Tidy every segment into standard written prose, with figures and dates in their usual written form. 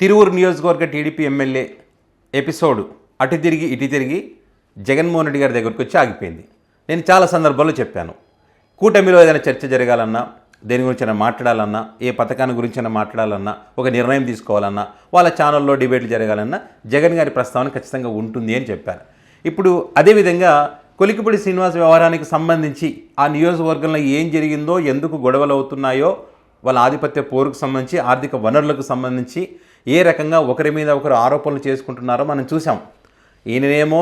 తిరువురు నియోజకవర్గ TDP MLA episode అటు తిరిగి ఇటు తిరిగి జగన్మోహన్ రెడ్డి గారి దగ్గరికి వచ్చి ఆగిపోయింది. నేను చాలా సందర్భాల్లో చెప్పాను, కూటమిలో ఏదైనా చర్చ జరగాలన్నా, దేని గురించైనా మాట్లాడాలన్నా, ఏ పథకాన్ని గురించైనా మాట్లాడాలన్నా, ఒక నిర్ణయం తీసుకోవాలన్నా, వాళ్ళ ఛానల్లో డిబేట్లు జరగాలన్నా జగన్ గారి ప్రస్తావన ఖచ్చితంగా ఉంటుంది అని చెప్పాను. ఇప్పుడు అదేవిధంగా కొలికిపూడి శ్రీనివాస్ వ్యవహారానికి సంబంధించి ఆ నియోజకవర్గంలో ఏం జరిగిందో, ఎందుకు గొడవలు అవుతున్నాయో, వాళ్ళ ఆధిపత్య పోరుకు సంబంధించి, ఆర్థిక వనరులకు సంబంధించి ఏ రకంగా ఒకరి మీద ఒకరు ఆరోపణలు చేసుకుంటున్నారో మనం చూసాం. ఈయననేమో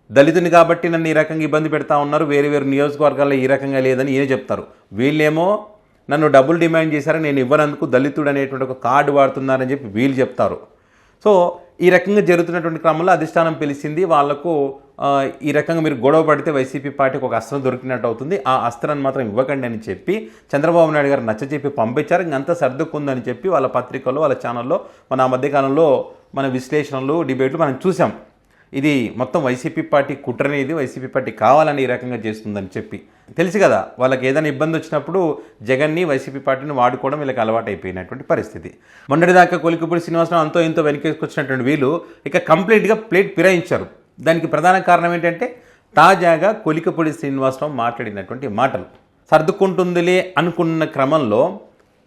దళితుని కాబట్టి నన్ను ఈ రకంగా ఇబ్బంది పెడతా ఉన్నారు, వేరు వేరు నియోజకవర్గాల్లో ఈ రకంగా లేదని ఈయన చెప్తారు. వీళ్ళేమో నన్ను డబ్బులు డిమాండ్ చేశారని నేను ఇవ్వనందుకు దళితుడు అనేటువంటి ఒక కార్డు వాడుతున్నారని చెప్పి వీళ్ళు చెప్తారు. సో ఈ రకంగా జరుగుతున్నటువంటి క్రమంలో అధిష్టానం పిలిచింది వాళ్లకు, ఈ రకంగా మీరు గొడవ పడితే వైసీపీ పార్టీకి ఒక అస్త్రం దొరికినట్టు అవుతుంది, ఆ అస్త్రాన్ని మాత్రం ఇవ్వకండి అని చెప్పి చంద్రబాబు నాయుడు గారు నచ్చచెప్పి పంపించారు. ఇంకంతా సర్దుకుందని చెప్పి వాళ్ళ పత్రికల్లో, వాళ్ళ ఛానల్లో మన మధ్యకాలంలో మన విశ్లేషణలు, డిబేట్లు మనం చూసాం. ఇది మొత్తం వైసీపీ పార్టీ కుట్రనేది, వైసీపీ పార్టీ కావాలని ఈ రకంగా చేస్తుందని చెప్పి తెలుసు కదా. వాళ్ళకి ఏదైనా ఇబ్బంది వచ్చినప్పుడు జగన్ని, వైసీపీ పార్టీని వాడుకోవడం వీళ్ళకి అలవాటు అయిపోయినటువంటి పరిస్థితి. మొన్నటిదాకా కొలికిపూడి శ్రీనివాసరావు అంతో ఇంతో వెనకేసుకొచ్చినటువంటి వీళ్ళు ఇక కంప్లీట్గా ప్లేట్ ఫిరాయించారు. దానికి ప్రధాన కారణం ఏంటంటే తాజాగా కొలికిపూడి శ్రీనివాసరావు మాట్లాడినటువంటి మాటలు. సర్దుకుంటుందిలే అనుకున్న క్రమంలో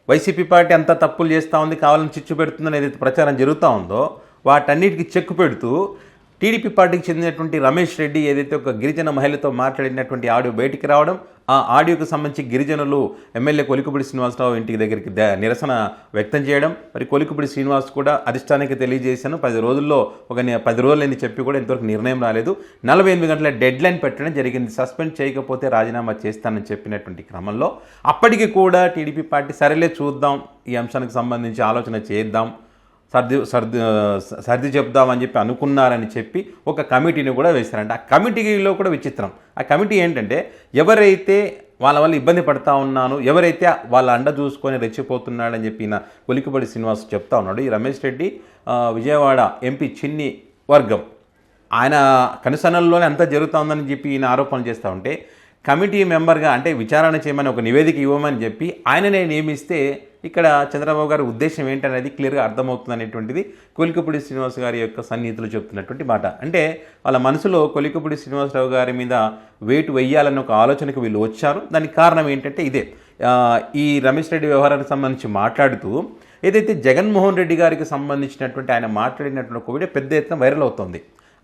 వైసీపీ పార్టీ అంతా తప్పులు చేస్తూ ఉంది, కావాలని చిచ్చు పెడుతుందని ఏదైతే ప్రచారం జరుగుతూ ఉందో వాటన్నిటికీ చెక్కు పెడుతూ టీడీపీ పార్టీకి చెందినటువంటి రమేష్ రెడ్డి ఏదైతే ఒక గిరిజన మహిళతో మాట్లాడినటువంటి ఆడియో బయటికి రావడం, ఆ ఆడియోకి సంబంధించి గిరిజనులు ఎమ్మెల్యే కొలికిపూడి శ్రీనివాసరావు ఇంటికి దగ్గరికి నిరసన వ్యక్తం చేయడం, మరి కొలికిపూడి శ్రీనివాస్ కూడా అధిష్టానానికి తెలియజేశాను, 10 రోజుల్లో 10 రోజులని చెప్పి కూడా ఇంతవరకు నిర్ణయం రాలేదు, 48 గంటల డెడ్ లైన్ పెట్టడం జరిగింది, సస్పెండ్ చేయకపోతే రాజీనామా చేస్తానని చెప్పినటువంటి క్రమంలో అప్పటికి కూడా టీడీపీ పార్టీ సరేలే చూద్దాం, ఈ అంశానికి సంబంధించి ఆలోచన చేద్దాం, సర్ది చెప్దామని చెప్పి అనుకున్నారని చెప్పి ఒక కమిటీని కూడా వేశారంట. ఆ కమిటీలో కూడా విచిత్రం. ఆ కమిటీ ఏంటంటే ఎవరైతే వాళ్ళ వల్ల ఇబ్బంది పడతా ఉన్నాను, ఎవరైతే వాళ్ళ అండ చూసుకొని రెచ్చిపోతున్నాడని చెప్పి ఈయన కొలికిపూడి శ్రీనివాస్ చెప్తా ఉన్నాడు. ఈ రమేష్ రెడ్డి విజయవాడ ఎంపీ చిన్ని వర్గం, ఆయన కనుసనల్లోనే అంతా జరుగుతూ ఉందని చెప్పి ఈయన ఆరోపణలు చేస్తూ ఉంటే కమిటీ మెంబర్గా అంటే విచారణ చేయమని ఒక నివేదిక ఇవ్వమని చెప్పి ఆయననే నియమిస్తే ఇక్కడ చంద్రబాబు గారి ఉద్దేశం ఏంటనేది క్లియర్గా అర్థమవుతుంది అనేటువంటిది కొలికిపూడి శ్రీనివాస్ గారి యొక్క సన్నిహితులు చెప్తున్నటువంటి మాట. అంటే వాళ్ళ మనసులో కొలికిపూడి శ్రీనివాసరావు గారి మీద వేటు వెయ్యాలన్న ఒక ఆలోచనకు వీళ్ళు వచ్చారు. దానికి కారణం ఏంటంటే ఇదే, ఈ రమేష్ రెడ్డి వ్యవహారానికి సంబంధించి మాట్లాడుతూ ఏదైతే జగన్మోహన్ రెడ్డి గారికి సంబంధించినటువంటి ఆయన మాట్లాడినటువంటి ఒక వీడియో పెద్ద ఎత్తున వైరల్ అవుతుంది.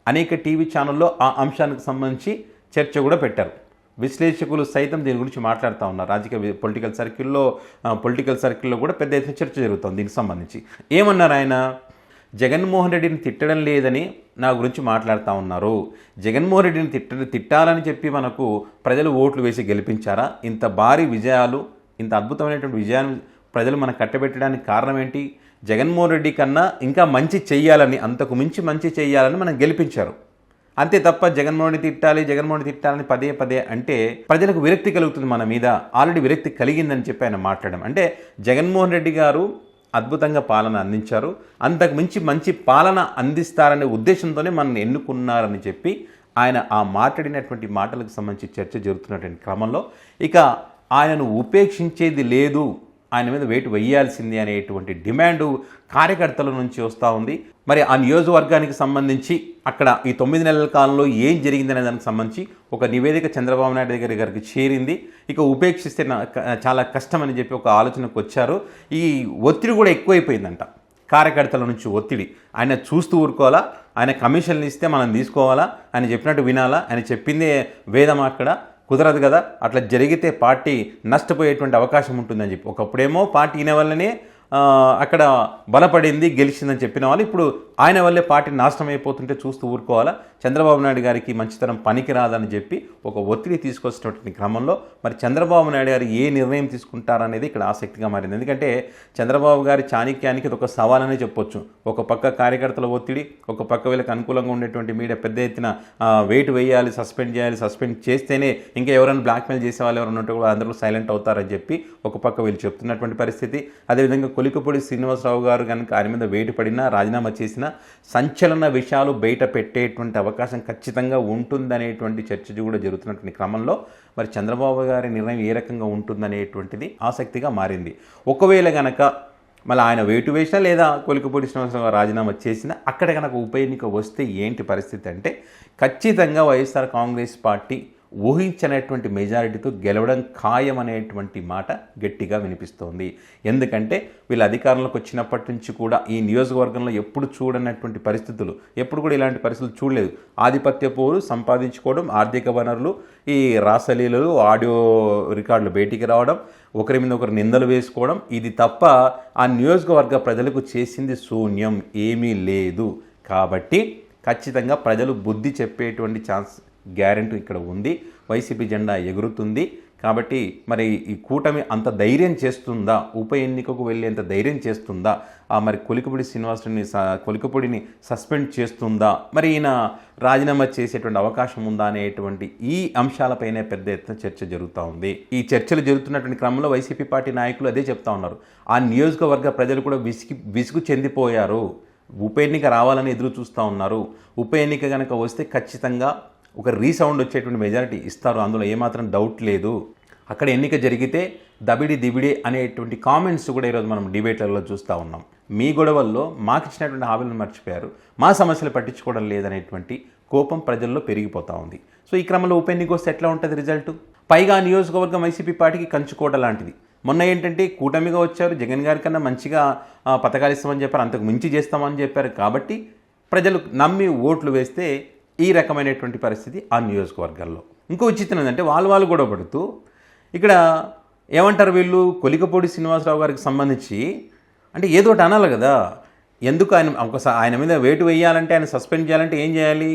అనేక టీవీ ఛానల్లో ఆ అంశానికి సంబంధించి చర్చ కూడా పెట్టారు. విశ్లేషకులు సైతం దీని గురించి మాట్లాడుతూ ఉన్నారు. రాజకీయ పొలిటికల్ సర్కిల్లో కూడా పెద్ద ఎత్తున చర్చ జరుగుతుంది దీనికి సంబంధించి. ఏమన్నారు ఆయన, జగన్మోహన్ రెడ్డిని తిట్టడం లేదని నా గురించి మాట్లాడుతూ ఉన్నారు, జగన్మోహన్ రెడ్డిని తిట్టాలని చెప్పి మనకు ప్రజలు ఓట్లు వేసి గెలిపించారా, ఇంత భారీ విజయాలు, ఇంత అద్భుతమైనటువంటి విజయాన్ని ప్రజలు మనకు కట్టబెట్టడానికి కారణం ఏంటి, జగన్మోహన్ రెడ్డి కన్నా ఇంకా మంచి చెయ్యాలని, అంతకు మించి మంచి చెయ్యాలని మనం గెలిపించారు, అంతే తప్ప జగన్మోహన్ తిట్టాలని పదే పదే అంటే ప్రజలకు విరక్తి కలుగుతుంది, మన మీద ఆల్రెడీ విరక్తి కలిగిందని చెప్పి ఆయన మాట్లాడడం. అంటే జగన్మోహన్ రెడ్డి గారు అద్భుతంగా పాలన అందించారు, అంతకు మించి మంచి పాలన అందిస్తారనే ఉద్దేశంతోనే మనల్ని ఎన్నుకున్నారని చెప్పి ఆయన ఆ మాట్లాడినటువంటి మాటలకు సంబంధించి చర్చ జరుగుతున్నటువంటి క్రమంలో ఇక ఆయనను ఉపేక్షించేది లేదు, ఆయన మీద వేటు వేయాల్సింది అనేటువంటి డిమాండు కార్యకర్తల నుంచి వస్తూ ఉంది. మరి ఆ నియోజకవర్గానికి సంబంధించి అక్కడ ఈ 9 నెలల కాలంలో ఏం జరిగిందనే దానికి సంబంధించి ఒక నివేదిక చంద్రబాబు నాయుడు గారికి చేరింది. ఇక ఉపేక్షిస్తే చాలా కష్టమని చెప్పి ఒక ఆలోచనకు వచ్చారు. ఈ ఒత్తిడి కూడా ఎక్కువైపోయిందంట కార్యకర్తల నుంచి ఒత్తిడి. ఆయన చూస్తూ ఊరుకోవాలా, ఆయన కమిషన్లు ఇస్తే మనం తీసుకోవాలా, ఆయన చెప్పినట్టు వినాలా, ఆయన చెప్పిందే వేదం, అక్కడ కుదరదు కదా, అట్లా జరిగితే పార్టీ నష్టపోయేటువంటి అవకాశం ఉంటుందని చెప్పి ఒకప్పుడేమో పార్టీ ఈయన వల్లనే అక్కడ బలపడింది, గెలిచిందని చెప్పిన వాళ్ళు ఇప్పుడు ఆయన వల్లే పార్టీ నాశనం అయిపోతుంటే చూస్తూ ఊరుకోవాలా, చంద్రబాబు నాయుడు గారికి మంచితనం పనికిరాదని చెప్పి ఒక ఒత్తిడి తీసుకొచ్చినటువంటి క్రమంలో మరి చంద్రబాబు నాయుడు గారు ఏ నిర్ణయం తీసుకుంటారనేది ఇక్కడ ఆసక్తిగా మారింది. ఎందుకంటే చంద్రబాబు గారి చాణక్యానికి ఇది ఒక సవాలనే చెప్పొచ్చు. ఒక పక్క కార్యకర్తల ఒత్తిడి, ఒక పక్క వీళ్ళకి అనుకూలంగా ఉండేటువంటి మీడియా పెద్ద ఎత్తున వెయిట్ వేయాలి, సస్పెండ్ చేస్తేనే ఇంకా ఎవరైనా బ్లాక్మెయిల్ చేసే వాళ్ళు ఎవరైనా ఉంటే కూడా అందరూ సైలెంట్ అవుతారని చెప్పి ఒక పక్క వీళ్ళు చెప్తున్నటువంటి పరిస్థితి. అదేవిధంగా కొలికిపూడి శ్రీనివాసరావు గారు కనుక ఆయన మీద వేటు పడినా, రాజీనామా చేసిన సంచలన విషయాలు బయట పెట్టేటువంటి అవకాశం ఖచ్చితంగా ఉంటుందనేటువంటి చర్చ కూడా జరుగుతున్నటువంటి క్రమంలో మరి చంద్రబాబు గారి నిర్ణయం ఏ రకంగా ఉంటుందనేటువంటిది ఆసక్తిగా మారింది. ఒకవేళ గనక మళ్ళీ ఆయన వేటు వేసినా లేదా కొలికపూడి శ్రీనివాసరావు గారు రాజీనామా చేసినా అక్కడ కనుక ఉప ఎన్నిక వస్తే ఏంటి పరిస్థితి అంటే ఖచ్చితంగా వైఎస్ఆర్ కాంగ్రెస్ పార్టీ ఊహించినటువంటి మెజారిటీతో గెలవడం ఖాయం అనేటువంటి మాట గట్టిగా వినిపిస్తోంది. ఎందుకంటే వీళ్ళు అధికారంలోకి వచ్చినప్పటి నుంచి కూడా ఈ నియోజకవర్గంలో ఎప్పుడు చూడనటువంటి పరిస్థితులు, ఎప్పుడు కూడా ఇలాంటి పరిస్థితులు చూడలేదు. ఆధిపత్య పోరు సంపాదించుకోవడం, ఆర్థిక వనరులు, ఈ రాసలీలలు, ఆడియో రికార్డులు బయటికి రావడం, ఒకరి మీద ఒకరు నిందలు వేసుకోవడం, ఇది తప్ప ఆ నియోజకవర్గ ప్రజలకు చేసింది శూన్యం, ఏమీ లేదు. కాబట్టి ఖచ్చితంగా ప్రజలు బుద్ధి చెప్పేటువంటి ఛాన్స్ గ్యారెంటీ ఇక్కడ ఉంది. వైసీపీ జెండా ఎగురుతుంది. కాబట్టి మరి ఈ కూటమి అంత ధైర్యం చేస్తుందా, ఉప ఎన్నికకు వెళ్ళేంత ధైర్యం చేస్తుందా, మరి కొలికపూడిని సస్పెండ్ చేస్తుందా, మరి ఈయన రాజీనామా చేసేటువంటి అవకాశం ఉందా అనేటువంటి ఈ అంశాలపైనే పెద్ద ఎత్తున చర్చ జరుగుతూ ఉంది. ఈ చర్చలు జరుగుతున్నటువంటి క్రమంలో వైసీపీ పార్టీ నాయకులు అదే చెప్తా ఉన్నారు. ఆ నియోజకవర్గ ప్రజలు కూడా విసుగు చెందిపోయారు, ఉప ఎన్నిక రావాలని ఎదురు చూస్తూ ఉన్నారు. ఉప ఎన్నిక కనుక వస్తే ఖచ్చితంగా ఒక రీసౌండ్ వచ్చేటువంటి మెజారిటీ ఇస్తారు, అందులో ఏమాత్రం డౌట్ లేదు. అక్కడ ఎన్నిక జరిగితే దబిడి దిబిడి అనేటువంటి కామెంట్స్ కూడా ఈరోజు మనం డిబేట్లలో చూస్తూ ఉన్నాం. మీ గొడవల్లో మాకు ఇచ్చినటువంటి హామీలను మర్చిపోయారు, మా సమస్యలు పట్టించుకోవడం లేదనేటువంటి కోపం ప్రజల్లో పెరిగిపోతూ ఉంది. సో ఈ క్రమంలో ఉప ఎన్నిక వస్తే ఎట్లా ఉంటుంది రిజల్ట్? పైగా నియోజకవర్గం వైసీపీ పార్టీకి కంచుకోట లాంటిది. మొన్న ఏంటంటే కూటమిగా వచ్చారు, జగన్ గారి కన్నా మంచిగా పథకాలు ఇస్తామని చెప్పారు, అంతకు మించి చేస్తామని చెప్పారు. కాబట్టి ప్రజలు నమ్మి ఓట్లు వేస్తే ఈ రకమైనటువంటి పరిస్థితి ఆ నియోజకవర్గాల్లో. ఇంకో విచిత్రం ఏంటంటే వాళ్ళు గొడవ పడుతూ ఇక్కడ ఏమంటారు వీళ్ళు, కొలికపూడి శ్రీనివాసరావు గారికి సంబంధించి అంటే ఏదో ఒకటి అనాలి కదా. ఎందుకు ఆయన మీద వేటు వేయాలంటే, ఆయన సస్పెండ్ చేయాలంటే ఏం చేయాలి?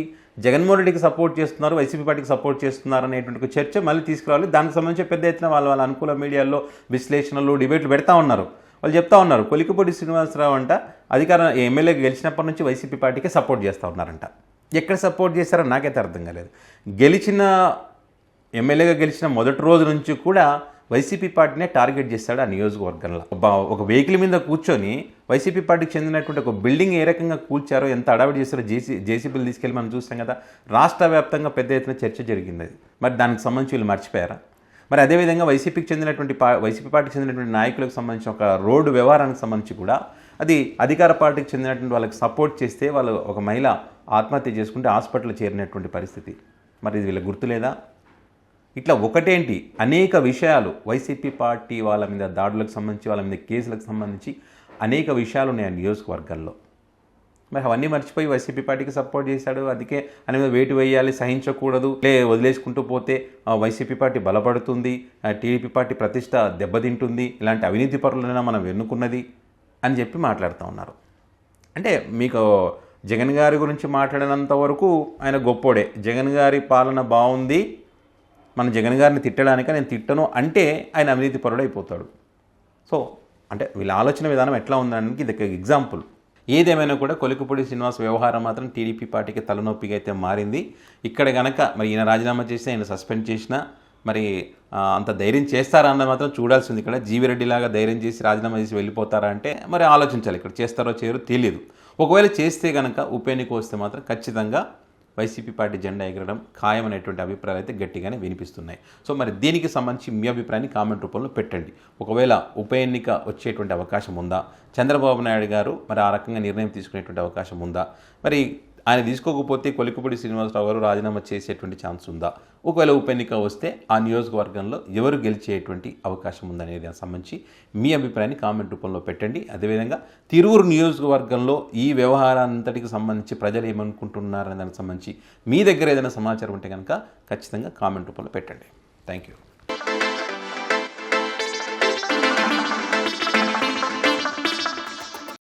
జగన్మోహన్ రెడ్డికి సపోర్ట్ చేస్తున్నారు, వైసీపీ పార్టీకి సపోర్ట్ చేస్తున్నారు అనేటువంటి చర్చ మళ్ళీ తీసుకురావాలి. దానికి సంబంధించి పెద్ద ఎత్తున వాళ్ళ అనుకూల మీడియాల్లో విశ్లేషణలు, డిబేట్లు పెడతా ఉన్నారు. వాళ్ళు చెప్తా ఉన్నారు కొలికపూడి శ్రీనివాసరావు అంట అధికారం ఎమ్మెల్యేగా గెలిచినప్పటి నుంచి వైసీపీ పార్టీకి సపోర్ట్ చేస్తూ ఉన్నారంట. ఎక్కడ సపోర్ట్ చేస్తారో నాకైతే అర్థం కాలేదు. ఎమ్మెల్యేగా గెలిచిన మొదటి రోజు నుంచి కూడా వైసీపీ పార్టీనే టార్గెట్ చేస్తాడు ఆ నియోజకవర్గంలో. ఒక వెహికల్ మీద కూర్చొని వైసీపీ పార్టీకి చెందినటువంటి ఒక బిల్డింగ్ ఏ రకంగా కూల్చారో, ఎంత అడావిడి చేస్తారో జేసీబీలు తీసుకెళ్ళి మనం చూస్తాం కదా. రాష్ట్ర వ్యాప్తంగా పెద్ద ఎత్తున చర్చ జరిగింది అది. మరి దానికి సంబంధించి వీళ్ళు మర్చిపోయారా? మరి అదేవిధంగా వైసీపీ పార్టీకి చెందినటువంటి నాయకులకు సంబంధించిన ఒక రోడ్డు వ్యవహారానికి సంబంధించి కూడా అది అధికార పార్టీకి చెందినటువంటి వాళ్ళకి సపోర్ట్ చేస్తే వాళ్ళు ఒక మహిళ ఆత్మహత్య చేసుకుంటే హాస్పిటల్ చేరినటువంటి పరిస్థితి. మరి ఇది వీళ్ళకి గుర్తులేదా? ఇట్లా ఒకటేంటి అనేక విషయాలు వైసీపీ పార్టీ వాళ్ళ మీద దాడులకు సంబంధించి, వాళ్ళ మీద కేసులకు సంబంధించి అనేక విషయాలు ఉన్నాయి ఆ నియోజకవర్గాల్లో. మరి అవన్నీ మర్చిపోయి వైసీపీ పార్టీకి సపోర్ట్ చేశాడు, అందుకే ఆయన మీద వేటు వేయాలి, సహించకూడదు, వదిలేసుకుంటూ పోతే వైసీపీ పార్టీ బలపడుతుంది, టీడీపీ పార్టీ ప్రతిష్ట దెబ్బతింటుంది, ఇలాంటి అవినీతి పరులైనా మనం ఎన్నుకున్నది అని చెప్పి మాట్లాడుతూ ఉన్నారు. అంటే మీకు జగన్ గారి గురించి మాట్లాడినంత వరకు ఆయన గొప్పోడే, జగన్ గారి పాలన బాగుంది, మన జగన్ గారిని తిట్టడానిక నేను తిట్టను అంటే ఆయన అవినీతి పరుడు అయిపోతాడు. సో అంటే వీళ్ళ ఆలోచన విధానం ఎట్లా ఉందనడానికి ఇది ఒక ఎగ్జాంపుల్. ఏదేమైనా కూడా కొలికపూడి శ్రీనివాస్ వ్యవహారం మాత్రం టీడీపీ పార్టీకి తలనొప్పిగా అయితే మారింది. ఇక్కడ కనుక మరి ఈయన రాజీనామా చేసి ఆయన సస్పెండ్ చేసినా మరి అంత ధైర్యం చేస్తారా అన్నది మాత్రం చూడాల్సింది. ఇక్కడ జీవిరెడ్డిలాగా ధైర్యం చేసి రాజీనామా చేసి వెళ్ళిపోతారా అంటే మరి ఆలోచించాలి. ఇక్కడ చేస్తారో చేయరో తెలియదు. ఒకవేళ చేస్తే కనుక ఉప ఎన్నిక వస్తే మాత్రం ఖచ్చితంగా వైసీపీ పార్టీ జెండా ఎగరడం ఖాయం అనేటువంటి అభిప్రాయాలు అయితే గట్టిగానే వినిపిస్తున్నాయి. సో మరి దీనికి సంబంధించి మీ అభిప్రాయాన్ని కామెంట్ రూపంలో పెట్టండి. ఒకవేళ ఉప ఎన్నిక వచ్చేటువంటి అవకాశం ఉందా? చంద్రబాబు నాయుడు గారు మరి ఆ రకంగా నిర్ణయం తీసుకునేటువంటి అవకాశం ఉందా? మరి ఆయన తీసుకోకపోతే కొలికపూడి శ్రీనివాసరావు గారు రాజీనామా చేసేటువంటి ఛాన్స్ ఉందా? ఒకవేళ ఉప ఎన్నిక వస్తే ఆ నియోజకవర్గంలో ఎవరు గెలిచేటువంటి అవకాశం ఉందనేది దానికి సంబంధించి మీ అభిప్రాయాన్ని కామెంట్ రూపంలో పెట్టండి. అదేవిధంగా తిరువురు నియోజకవర్గంలో ఈ వ్యవహారాంతటికి సంబంధించి ప్రజలు ఏమనుకుంటున్నారనే దానికి సంబంధించి మీ దగ్గర ఏదైనా సమాచారం ఉంటే కనుక ఖచ్చితంగా కామెంట్ రూపంలో పెట్టండి. Thank you.